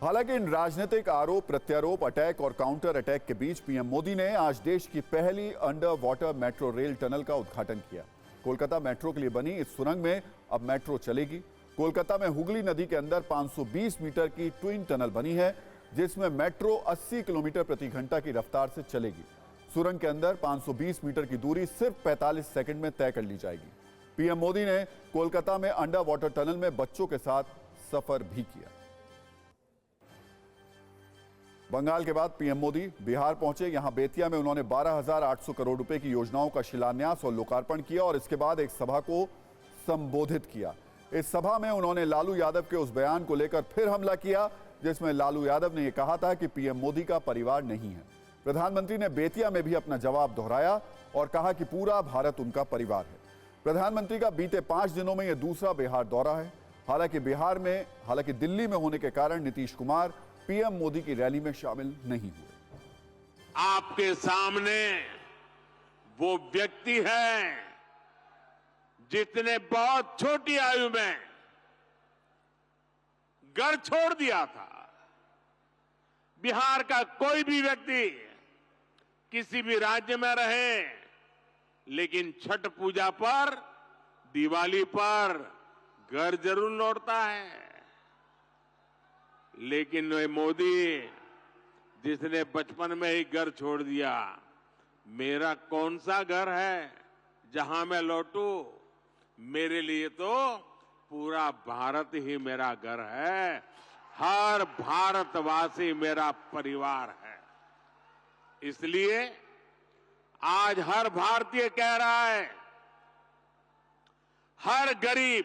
हालांकि इन राजनीतिक आरोप प्रत्यारोप अटैक और काउंटर अटैक के बीच पीएम मोदी ने आज देश की पहली under water metro rail tunnel का उद्घाटन किया। कोलकाता मेट्रो के लिए बनी इस सुरंग में अब मेट्रो चलेगी। कोलकाता में हुगली नदी के अंदर 520 मीटर की ट्विन टनल बनी है, जिसमें मेट्रो 80 किलोमीटर प्रति घंटा की रफ्तार से चलेगी। सुरंग के अंदर 520 मीटर की दूरी सिर्फ 45 सेकंड में तय कर ली जाएगी। पीएम मोदी ने कोलकाता में अंडर वाटर टनल में बच्चों के साथ सफर भी किया। बंगाल के बाद पीएम मोदी बिहार पहुंचे। यहां बेतिया में उन्होंने 12,800 करोड़ रुपए की योजनाओं का शिलान्यास और लोकार्पण किया और इसके बाद एक सभा को संबोधित किया। इस सभा में उन्होंने लालू यादव के उस बयान को लेकर फिर हमला किया, जिसमें लालू यादव ने यह कहा था कि पीएम मोदी का परिवार नहीं है। प्रधानमंत्री ने बेतिया में भी अपना जवाब दोहराया और कहा कि पूरा भारत उनका परिवार है। प्रधानमंत्री का बीते 5 दिनों में यह दूसरा बिहार दौरा है। हालांकि दिल्ली में होने के कारण नीतीश कुमार पीएम मोदी की रैली में शामिल नहीं हुए। आपके सामने वो व्यक्ति है जिसने बहुत छोटी आयु में घर छोड़ दिया था। बिहार का कोई भी व्यक्ति किसी भी राज्य में रहे, लेकिन छठ पूजा पर, दिवाली पर घर जरूर लौटता है। लेकिन वे मोदी जिसने बचपन में ही घर छोड़ दिया, मेरा कौन सा घर है जहां मैं लौटूं? मेरे लिए तो पूरा भारत ही मेरा घर है। हर भारतवासी मेरा परिवार है। इसलिए आज हर भारतीय कह रहा है, हर गरीब,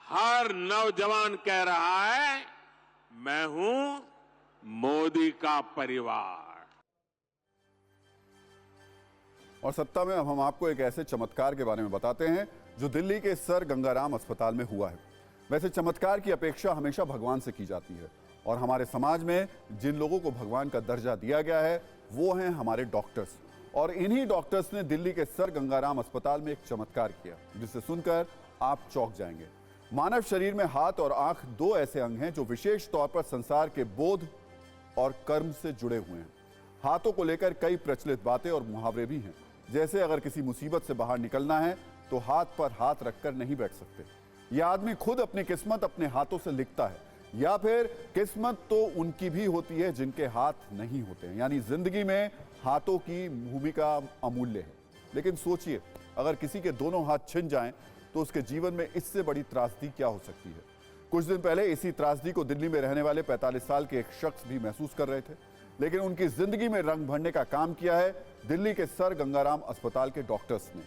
हर नौजवान कह रहा है, मैं हूं मोदी का परिवार। और सत्ता में अब हम आपको एक ऐसे चमत्कार के बारे में बताते हैं जो दिल्ली के सर गंगाराम अस्पताल में हुआ है। वैसे चमत्कार की अपेक्षा हमेशा भगवान से की जाती है और हमारे समाज में जिन लोगों को भगवान का दर्जा दिया गया है वो हैं हमारे डॉक्टर्स। और इन्हीं डॉक्टर्स ने दिल्ली के सर गंगाराम अस्पताल में एक चमत्कार किया, जिसे सुनकर आप चौंक जाएंगे। मानव शरीर में हाथ और आंख दो ऐसे अंग हैं जो विशेष तौर पर संसार के बोध और कर्म से जुड़े हुए हैं। हाथों को लेकर कई प्रचलित बातें और मुहावरे भी हैं, जैसे अगर किसी मुसीबत से बाहर निकलना है तो हाथ पर हाथ रखकर नहीं बैठ सकते, यह आदमी खुद अपनी किस्मत अपने हाथों से लिखता है, या फिर किस्मत तो उनकी भी होती है जिनके हाथ नहीं होते हैं। यानी जिंदगी में हाथों की भूमिका अमूल्य है। लेकिन सोचिए, अगर किसी के दोनों हाथ छिन जाएं तो उसके जीवन में इससे बड़ी त्रासदी क्या हो सकती है। कुछ दिन पहले इसी त्रासदी को दिल्ली में रहने वाले 45 साल के एक शख्स भी महसूस कर रहे थे, लेकिन उनकी जिंदगी में रंग भरने का काम किया है दिल्ली के सर गंगाराम अस्पताल के डॉक्टर्स ने।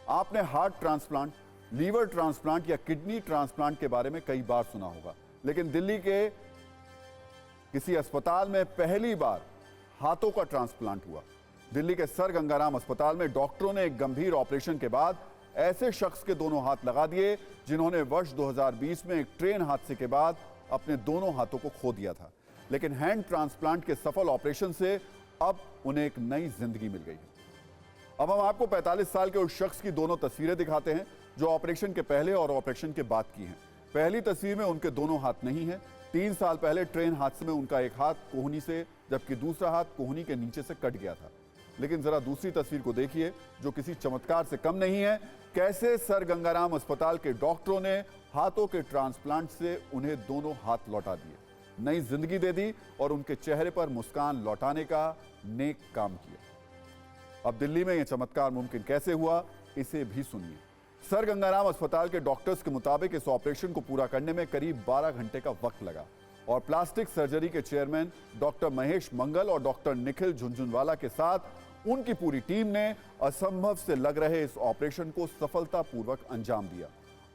आपने हार्ट ट्रांसप्लांट, लीवर ट्रांसप्लांट या किडनी ट्रांसप्लांट के बारे में कई बार सुना होगा, लेकिन दिल्ली के किसी अस्पताल में पहली बार हाथों का ट्रांसप्लांट हुआ। दिल्ली के सर गंगाराम अस्पताल में डॉक्टरों ने एक गंभीर ऑपरेशन के बाद ऐसे शख्स के दोनों हाथ लगा दिए जिन्होंने वर्ष 2020 में एक ट्रेन हादसे के बाद अपने दोनों हाथों को खो दिया था। लेकिन हैंड ट्रांसप्लांट के सफल ऑपरेशन से अब उन्हें एक नई जिंदगी मिल गई है। अब हम आपको 45 साल के उस शख्स की दोनों तस्वीरें दिखाते हैं जो ऑपरेशन के पहले और ऑपरेशन के बाद की हैं। पहली तस्वीर में उनके दोनों हाथ नहीं हैं। 3 साल पहले ट्रेन हादसे में उनका एक हाथ कोहनी से, जबकि दूसरा हाथ कोहनी के नीचे से कट गया था। लेकिन जरा दूसरी तस्वीर को देखिए, जो किसी चमत्कार से कम नहीं है। कैसे सर गंगाराम अस्पताल के डॉक्टरों ने हाथों के ट्रांसप्लांट से उन्हें दोनों हाथ लौटा दिए, नई जिंदगी दे दी और उनके चेहरे पर मुस्कान लौटाने का नेक काम किया। अब दिल्ली में यह चमत्कार मुमकिन कैसे हुआ, इसे भी सुनिए। सर गंगाराम अस्पताल के डॉक्टर्स के मुताबिक इस ऑपरेशन को पूरा करने में करीब 12 घंटे का वक्त लगा और प्लास्टिक सर्जरी के चेयरमैन डॉक्टर महेश मंगल और डॉक्टर निखिल झुनझुनवाला के साथ उनकी पूरी टीम ने असंभव से लग रहे इस ऑपरेशन को सफलतापूर्वक अंजाम दिया।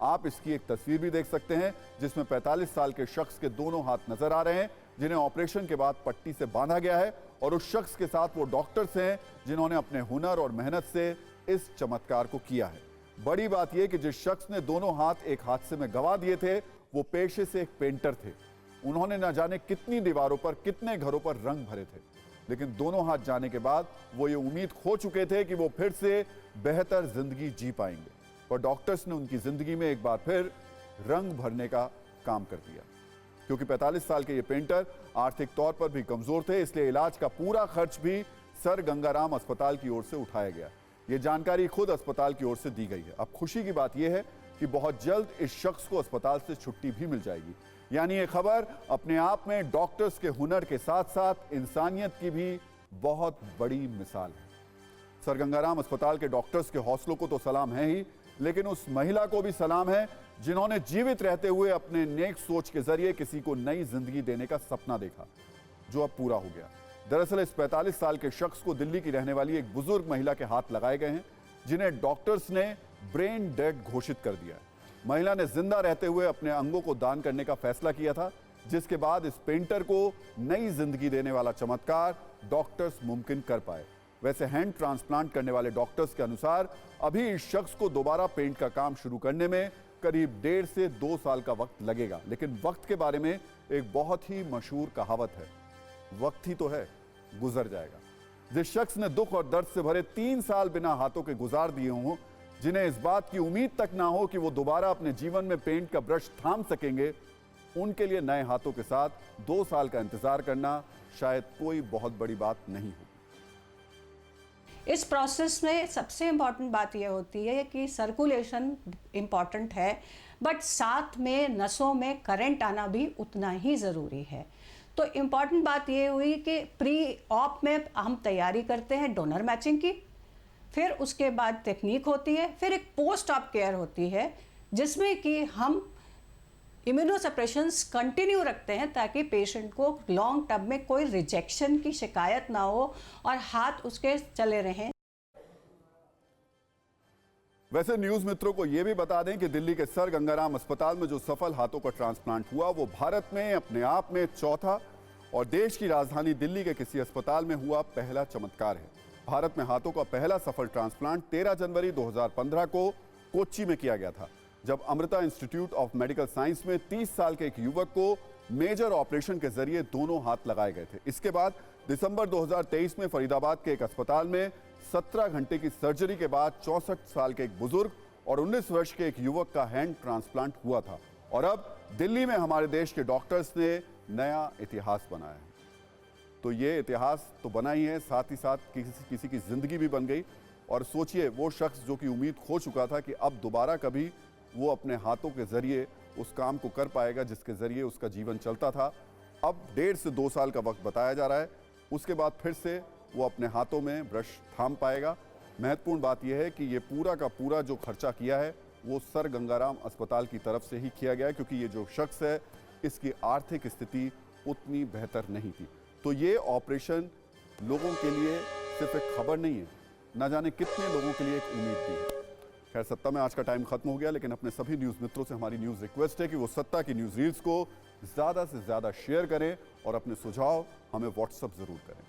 आप इसकी एक तस्वीर भी देख सकते हैं, जिसमें 45 साल के शख्स के दोनों हाथ नजर आ रहे हैं, जिन्हें ऑपरेशन के बाद पट्टी से बांधा गया है, और उस शख्स के साथ वो डॉक्टर्स हैं जिन्होंने अपने हुनर और मेहनत से इस चमत्कार को किया है। बड़ी बात यह कि जिस शख्स ने दोनों हाथ एक हादसे में गंवा दिए थे, वो पेशे से एक पेंटर थे। उन्होंने न जाने कितनी दीवारों पर, कितने घरों पर रंग भरे थे, लेकिन दोनों हाथ जाने के बाद वो ये उम्मीद खो चुके थे कि वो फिर से बेहतर जिंदगी जी पाएंगे। पर डॉक्टर्स ने उनकी जिंदगी में एक बार फिर रंग भरने का काम कर दिया। क्योंकि 45 साल के ये पेंटर आर्थिक तौर पर भी कमजोर थे, इसलिए इलाज का पूरा खर्च भी सर गंगाराम अस्पताल की ओर से उठाया गया। ये जानकारी खुद अस्पताल की ओर से दी गई है। अब खुशी की बात यह है कि बहुत जल्द इस शख्स को अस्पताल से छुट्टी भी मिल जाएगी। यानी ये खबर अपने आप में डॉक्टर्स के हुनर के साथ साथ इंसानियत की भी बहुत बड़ी मिसाल है। सर गंगाराम अस्पताल के डॉक्टर्स के हौसलों को तो सलाम है ही, लेकिन उस महिला को भी सलाम है जिन्होंने जीवित रहते हुए अपने नेक सोच के जरिए किसी को नई जिंदगी देने का सपना देखा, जो अब पूरा हो गया। दरअसल इस 45 साल के शख्स को दिल्ली की रहने वाली एक बुजुर्ग महिला के हाथ लगाए गए हैं, जिन्हें डॉक्टर्स ने ब्रेन डेड घोषित कर दिया। महिला ने जिंदा रहते हुए अपने अंगों को दान करने का फैसला किया था, जिसके बाद इस पेंटर को नई जिंदगी देने वाला चमत्कार डॉक्टर्स मुमकिन कर पाए। वैसे हैंड ट्रांसप्लांट करने वाले डॉक्टर्स के अनुसार अभी इस शख्स को दोबारा पेंट का काम शुरू करने में करीब 1.5 से 2 साल का वक्त लगेगा। लेकिन वक्त के बारे में एक बहुत ही मशहूर कहावत है, वक्त ही तो है, गुजर जाएगा। जिस शख्स ने दुख और दर्द से भरे 3 साल बिना हाथों के गुजार दिए हों, जिन्हें इस बात की उम्मीद तक ना हो कि वो दोबारा अपने जीवन में पेंट का ब्रश थाम सकेंगे, उनके लिए नए हाथों के साथ 2 साल का इंतजार करना शायद कोई बहुत बड़ी बात नहीं हो। इस प्रोसेस में सबसे इम्पॉर्टेंट बात यह होती है कि सर्कुलेशन इम्पॉर्टेंट है, बट साथ में नसों में करंट आना भी उतना ही ज़रूरी है। तो इम्पॉर्टेंट बात यह हुई कि प्री ऑप में हम तैयारी करते हैं डोनर मैचिंग की, फिर उसके बाद टेक्निक होती है, फिर एक पोस्ट ऑप केयर होती है जिसमें कि हम इम्यूनोसप्रेशंस कंटिन्यू रखते हैं ताकि पेशेंट को लॉन्ग टर्म में कोई रिजेक्शन की शिकायत ना हो और हाथ उसके चले रहें। वैसे न्यूज मित्रों को यह भी बता दें कि दिल्ली के सर गंगाराम अस्पताल में जो सफल हाथों का ट्रांसप्लांट हुआ, वो भारत में अपने आप में चौथा और देश की राजधानी दिल्ली के किसी अस्पताल में हुआ पहला चमत्कार है। भारत में हाथों का पहला सफल ट्रांसप्लांट 13 जनवरी 2015 को कोच्चि में किया गया था, जब Amrita institute of medical science में 30 साल के एक युवक को मेजर ऑपरेशन के जरिए दोनों हाथ लगाए गए थे। इसके बाद दिसंबर 2023 में फरीदाबाद के एक अस्पताल में 17 घंटे की सर्जरी के बाद 64 साल के एक बुजुर्ग और 19 वर्ष के एक युवक का हैंड ट्रांसप्लांट हुआ था। और अब दिल्ली में हमारे देश के डॉक्टर्स ने नया इतिहास बनाया है। तो ये इतिहास तो बना ही है, साथ ही साथ किसी की जिंदगी भी बन गई। और सोचिए, वो शख्स जो कि उम्मीद खो चुका था कि अब दोबारा कभी वो अपने हाथों के जरिए उस काम को कर पाएगा जिसके जरिए उसका जीवन चलता था, अब 1.5 से 2 साल का वक्त बताया जा रहा है। उसके बाद फिर से वो अपने हाथों में ब्रश थाम पाएगा। महत्वपूर्ण बात यह है कि ये पूरा का पूरा जो खर्चा किया है वो सर गंगाराम अस्पताल की तरफ से ही किया गया है, क्योंकि ये जो शख्स है इसकी आर्थिक स्थिति उतनी बेहतर नहीं थी। तो ये ऑपरेशन लोगों के लिए सिर्फ एक खबर नहीं है, ना जाने कितने लोगों के लिए एक उम्मीद भी है। खैर, सत्ता में आज का टाइम खत्म हो गया, लेकिन अपने सभी न्यूज़ मित्रों से हमारी न्यूज़ रिक्वेस्ट है कि वो सत्ता की न्यूज़ रील्स को ज़्यादा से ज़्यादा शेयर करें और अपने सुझाव हमें व्हाट्सएप ज़रूर करें।